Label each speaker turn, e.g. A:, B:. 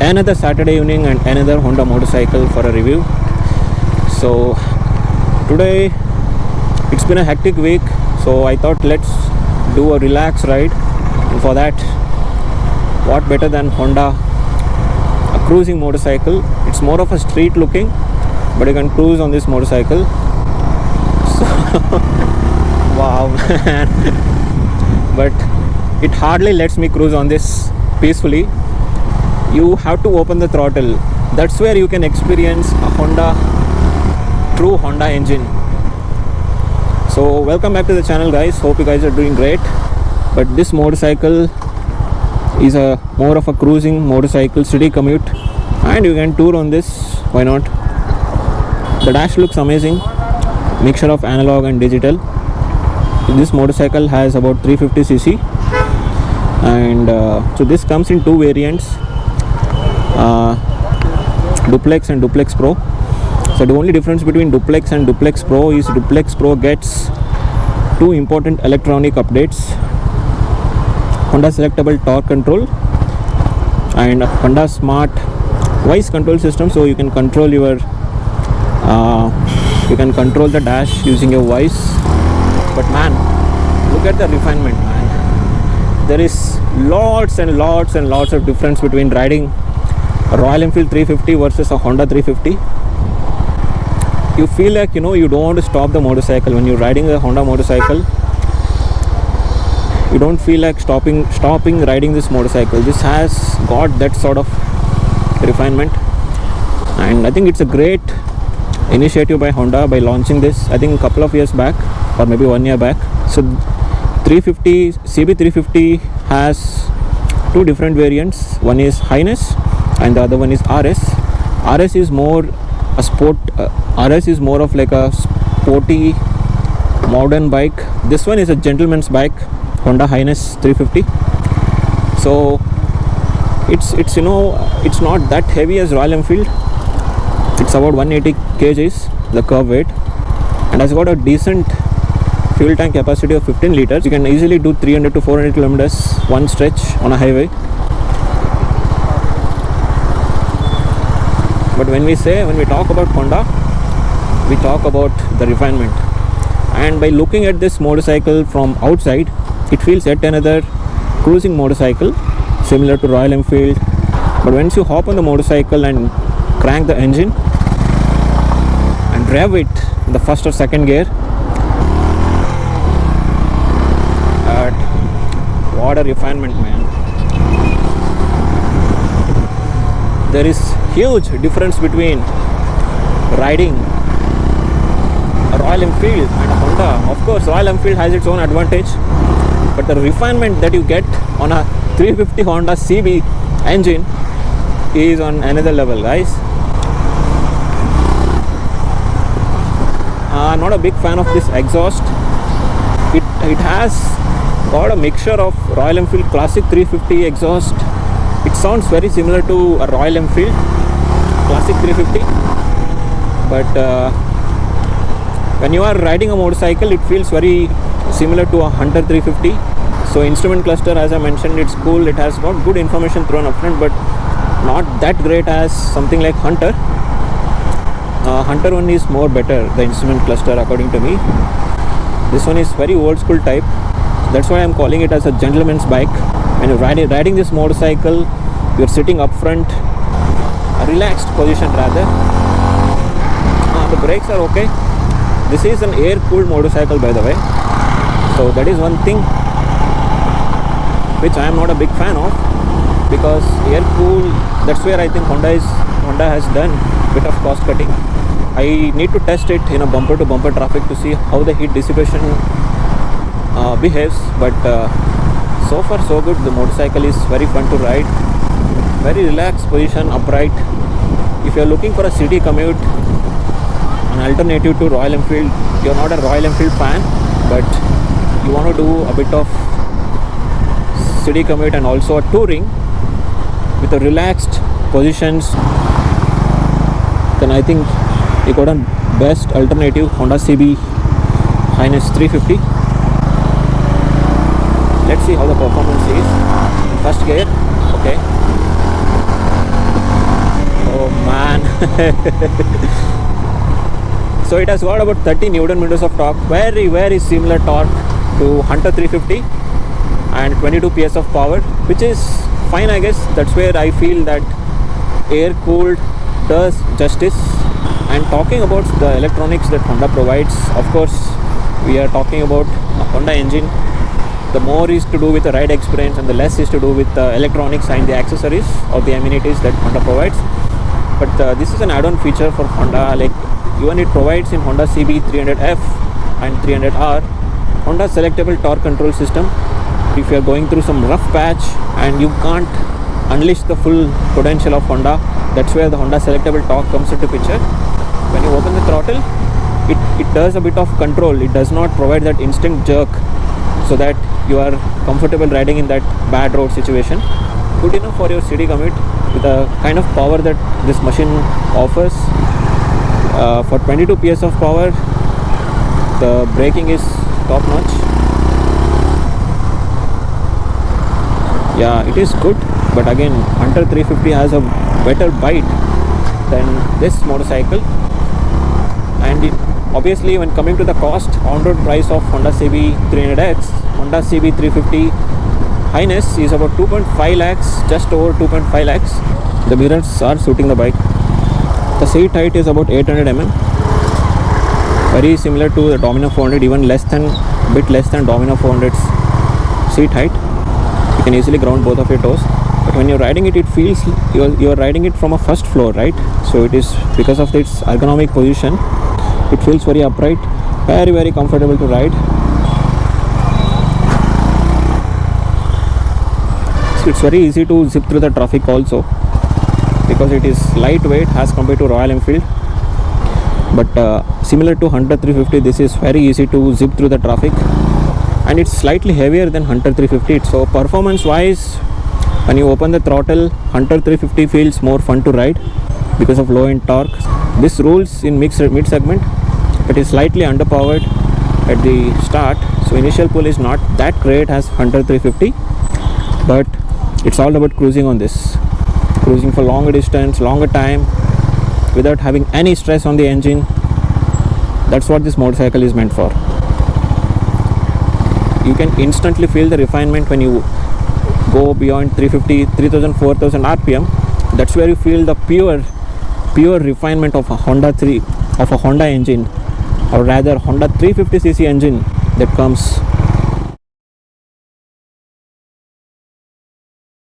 A: another Saturday evening and another Honda motorcycle for a review. So today it's been a hectic week, so I thought let's do a relaxed ride, and for that what better than Honda, a cruising motorcycle. It's more of a street looking, but you can cruise on this motorcycle. So wow man, but it hardly lets me cruise on this peacefully. You have to open the throttle. That's where you can experience a Honda, true Honda engine. So welcome back to the channel, guys. Hope you guys are doing great. But this motorcycle is a more of a cruising motorcycle, city commute, and you can tour on this. Why not? The dash looks amazing, mixture of analog and digital. This motorcycle has about 350cc, and so this comes in two variants, Duplex and Duplex Pro. So the only difference between Duplex and Duplex Pro is Duplex Pro gets two important electronic updates: Honda selectable torque control and Honda smart voice control system. So you can control your the dash using your voice. But man, look at the refinement, man. There is lots and lots and lots of difference between riding a Royal Enfield 350 versus a Honda 350. You feel like, you don't want to stop the motorcycle when you're riding a Honda motorcycle. You don't feel like stopping riding this motorcycle. This has got that sort of refinement, and I think it's a great initiative by Honda by launching this, I think a couple of years back or maybe 1 year back. So 350 CB350 has two different variants. One is H'ness and the other one is RS. RS is more a sport. RS is more of like a sporty modern bike. This one is a gentleman's bike, Honda H'ness 350. So it's not that heavy as Royal Enfield. It's about 180 kgs, the curb weight, and has got a decent fuel tank capacity of 15 liters. You can easily do 300 to 400 kilometers one stretch on a highway. But when we talk about Honda, we talk about the refinement. And by looking at this motorcycle from outside, it feels yet another cruising motorcycle similar to Royal Enfield. But once you hop on the motorcycle and crank the engine and rev it in the first or second gear, what a refinement, man. There is huge difference between riding a Royal Enfield and a Honda. Of course, Royal Enfield has its own advantage, but the refinement that you get on a 350 Honda CB engine is on another level, guys. I'm not a big fan of this exhaust. It has got a mixture of Royal Enfield Classic 350 exhaust. It sounds very similar to a Royal Enfield Classic 350, but when you are riding a motorcycle, it feels very similar to a Hunter 350. So instrument cluster, as I mentioned, it's cool. It has got good information thrown up front, but not that great as something like Hunter. Hunter one is more better, the instrument cluster, according to me. This one is very old school type. That's why I'm calling it as a gentleman's bike. When you're riding this motorcycle, you're sitting up front, a relaxed position rather. The brakes are okay. This is an air-cooled motorcycle, by the way. So that is one thing which I am not a big fan of, because air-cooled, that's where I think Honda has done a bit of cost cutting. I need to test it in a bumper-to-bumper traffic to see how the heat dissipation behaves, but so far so good. The motorcycle is very fun to ride, very relaxed position, upright. If you are looking for a city commute, an alternative to Royal Enfield, you are not a Royal Enfield fan, but you want to do a bit of city commute and also a touring with a relaxed positions, then I think you got a best alternative, Honda CB H'ness 350. Let's see how the performance is in first gear. Okay, So it has got about 30 Newton meters of torque, very similar torque to Hunter 350, and 22 PS of power, which is fine, I guess. That's where I feel that air cooled does justice. And talking about the electronics that Honda provides, of course we are talking about a Honda engine. The more is to do with the ride experience and the less is to do with the electronics and the accessories or the amenities that Honda provides. But this is an add-on feature for Honda. Like, even it provides in Honda CB350F and 300R Honda selectable torque control system. If you are going through some rough patch and you can't unleash the full potential of Honda, that's where the Honda selectable torque comes into picture. When you open the throttle, it does a bit of control. It does not provide that instant jerk so that you are comfortable riding in that bad road situation. Good enough for your city commute with the kind of power that this machine offers. For 22 PS of power, the braking is top notch. Yeah, it is good, but again, Hunter 350 has a better bite than this motorcycle. And obviously, when coming to the cost, on-road price of Honda CB300X, Honda CB350 H'ness is about 2.5 lakhs, just over 2.5 lakhs. The mirrors are suiting the bike. The seat height is about 800 mm, very similar to the Dominar 400, even bit less than Dominar 400's seat height. You can easily ground both of your toes. But when you're riding it, it feels you're riding it from a first floor, right? So it is, because of its ergonomic position, it feels very upright, very comfortable to ride. So it's very easy to zip through the traffic also, because it is lightweight as compared to Royal Enfield. But similar to Hunter 350, this is very easy to zip through the traffic, and it's slightly heavier than Hunter 350. So performance wise, when you open the throttle, Hunter 350 feels more fun to ride because of low end torque. This rules in mid segment, but is slightly underpowered at the start, so initial pull is not that great as Hunter 350, but it's all about cruising on this. Cruising for longer distance, longer time, without having any stress on the engine. That's what this motorcycle is meant for. You can instantly feel the refinement when you go beyond 350, 3000, 4000 RPM. That's where you feel the pure refinement of a Honda engine, or rather Honda 350cc engine that comes